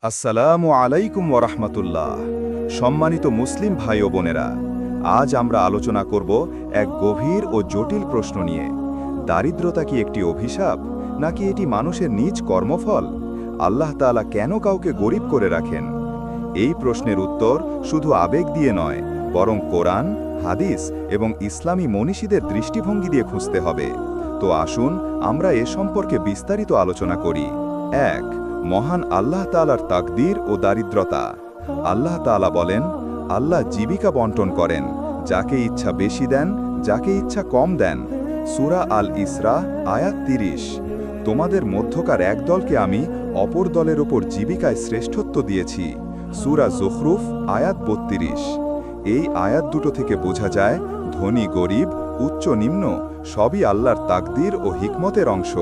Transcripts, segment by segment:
আসসালামু আলাইকুম ওরহমতুল্লাহ। সম্মানিত মুসলিম ভাই ও বোনেরা, আজ আমরা আলোচনা করব এক গভীর ও জটিল প্রশ্ন নিয়ে। দারিদ্রতা কি একটি অভিশাপ, নাকি এটি মানুষের নিজ কর্মফল? আল্লাহ তাআলা কেন কাউকে গরিব করে রাখেন? এই প্রশ্নের উত্তর শুধু আবেগ দিয়ে নয়, বরং কোরআন, হাদিস এবং ইসলামী মনীষীদের দৃষ্টিভঙ্গি দিয়ে খুঁজতে হবে। তো আসুন আমরা এ সম্পর্কে বিস্তারিত আলোচনা করি। ১. মহান আল্লাহ তাআলার তাকদীর ও দারিদ্রতা। আল্লাহ তাআলা বলেন, আল্লাহ জীবিকা বন্টন করেন, যাকে ইচ্ছা বেশি দেন, যাকে ইচ্ছা কম দেন। সূরা আল ইসরা আয়াত ৩০। তোমাদের মধ্যকার এক দলকে আমি অপর দলের ওপর জীবিকায় শ্রেষ্ঠত্ব দিয়েছি। সূরা যুখরুফ আয়াত ৩২। এই আয়াত দুটো থেকে বোঝা যায়, ধনী গরিব, উচ্চ নিম্ন সবই আল্লাহর তাকদীর ও হিকমতের অংশ।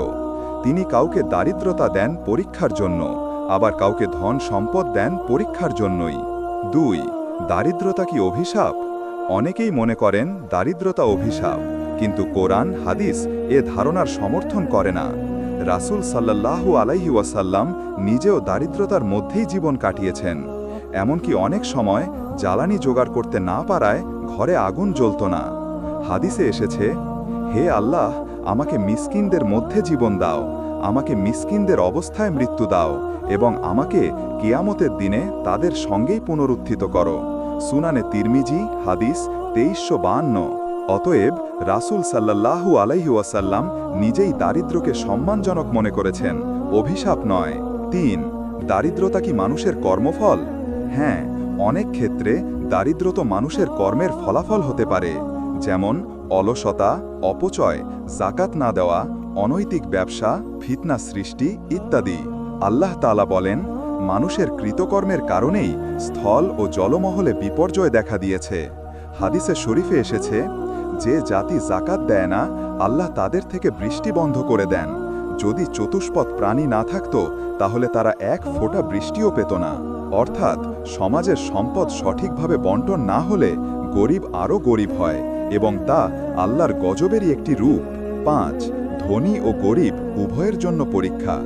তিনি কাউকে দারিদ্রতা দেন পরীক্ষার জন্য, আবার কাউকে ধন সম্পদ দেন পরীক্ষার জন্যই। ২. দারিদ্রতা কি অভিশাপ? অনেকেই মনে করেন দারিদ্রতা অভিশাপ, কিন্তু কোরআন, হাদিস এ ধারণার সমর্থন করে না। রাসূল সাল্লাল্লাহু আলাইহি ওয়াসাল্লাম নিজেও দারিদ্রতার মধ্যেই জীবন কাটিয়েছেন। এমনকি অনেক সময় জ্বালানি জোগাড় করতে না পারায় ঘরে আগুন জ্বলত না। হাদিসে এসেছে, হে আল্লাহ, আমাকে মিসকিনদের মধ্যে জীবন দাও, আমাকে মিসকিনদের অবস্থায় মৃত্যু দাও, এবং আমাকে কিয়ামতের দিনে তাদের সঙ্গেই পুনরুত্থিত করো। সুনানে তিরমিজি হাদিস ২৩৫২। অতএব রাসূল সাল্লাল্লাহু আলাইহি ওয়াসাল্লাম নিজেই দারিদ্র্যকে সম্মানজনক মনে করেছেন, অভিশাপ নয়। ৩. দারিদ্রতা কি মানুষের কর্মফল? হ্যাঁ, অনেক ক্ষেত্রে দারিদ্রতা মানুষের কর্মের ফলাফল হতে পারে, যেমন অলসতা, অপচয়, যাকাত না দেওয়া, অনৈতিক ব্যবসা, ফিতনা সৃষ্টি ইত্যাদি। আল্লাহ তাআলা বলেন, মানুষের কৃতকর্মের কারণেই স্থল ও জলমহলে বিপর্যয় দেখা দিয়েছে। হাদিসে শরীফে এসেছে, যে জাতি যাকাত দেয় না, আল্লাহ তাদের থেকে বৃষ্টি বন্ধ করে দেন। যদি চতুষ্পদ প্রাণী না থাকত, তাহলে তারা এক ফোঁটা বৃষ্টিও পেত না। অর্থাৎ সমাজের সম্পদ সঠিকভাবে বন্টন না হলে গরিব আরও গরিব হয়, এবং তা আল্লাহর গজবেরই একটি রূপ। ৫. ধনী ও গরিব উভয়ের জন্য পরীক্ষা।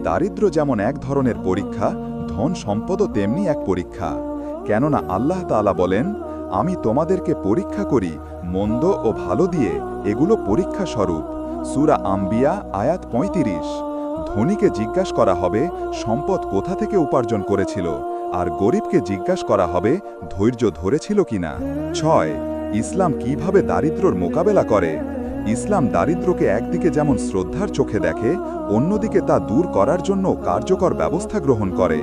দারিদ্র্য যেমন এক ধরনের পরীক্ষা, ধন সম্পদও তেমনি এক পরীক্ষা। কেননা আল্লাহ তাআলা বলেন, আমি তোমাদেরকে পরীক্ষা করি মন্দ ও ভালো দিয়ে, এগুলো পরীক্ষা স্বরূপ। সূরা আম্বিয়া আয়াত ৩৫। ধনীকে জিজ্ঞাসা করা হবে সম্পদ কোথা থেকে উপার্জন করেছিল, আর গরিবকে জিজ্ঞাসা করা হবে ধৈর্য ধরেছিল কিনা। ৬. ইসলাম কিভাবে দারিদ্র্যর মোকাবেলা করে? ইসলাম দারিদ্র্যকে একদিকে যেমন শ্রদ্ধার চোখে দেখে, অন্যদিকে তা দূর করার জন্য কার্যকর ব্যবস্থা গ্রহণ করে,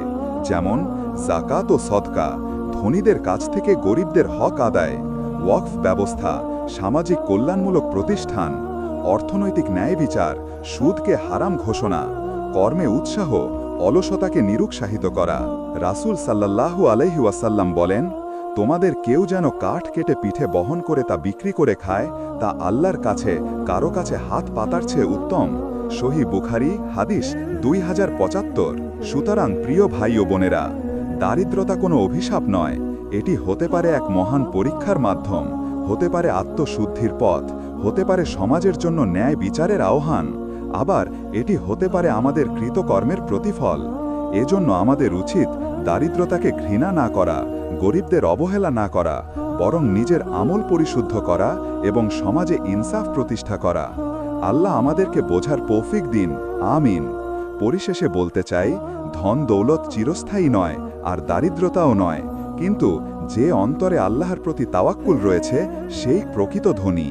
যেমন যাকাত ও সদকা, ধনীদের কাছ থেকে গরিবদের হক আদায়, ওয়াকফ ব্যবস্থা, সামাজিক কল্যাণমূলক প্রতিষ্ঠান, অর্থনৈতিক ন্যায় বিচার, সুদকে হারাম ঘোষণা, কর্মে উৎসাহ, অলসতাকে নিরুৎসাহিত করা। রাসূল সাল্লাল্লাহু আলাইহি ওয়াসাল্লাম বলেন, তোমাদের কেউ যেন কাঠ কেটে পিঠে বহন করে তা বিক্রি করে খায়, তা আল্লাহর কাছে কারো কাছে হাত পাতার চেয়ে উত্তম। সহিহ বুখারী হাদিস ২০৭৫। সুতরাং প্রিয় ভাই ও বোনেরা, দারিদ্রতা কোনো অভিশাপ নয়, এটি হতে পারে এক মহান পরীক্ষার মাধ্যম, হতে পারে আত্মশুদ্ধির পথ, হতে পারে সমাজের জন্য ন্যায় বিচারের আহ্বান, আবার এটি হতে পারে আমাদের কৃতকর্মের প্রতিফল। এজন্য আমাদের উচিত দারিদ্রতাকে ঘৃণা না করা, গরিবদের অবহেলা না করা, বরং নিজের আমল পরিশুদ্ধ করা এবং সমাজে ইনসাফ প্রতিষ্ঠা করা। আল্লাহ আমাদেরকে বোঝার তৌফিক দিন, আমিন। পরিশেষে বলতে চাই, ধন দৌলত চিরস্থায়ী নয়, আর দারিদ্রতাও নয়, কিন্তু যে অন্তরে আল্লাহর প্রতি তাওয়াক্কুল রয়েছে, সেই প্রকৃত ধনী।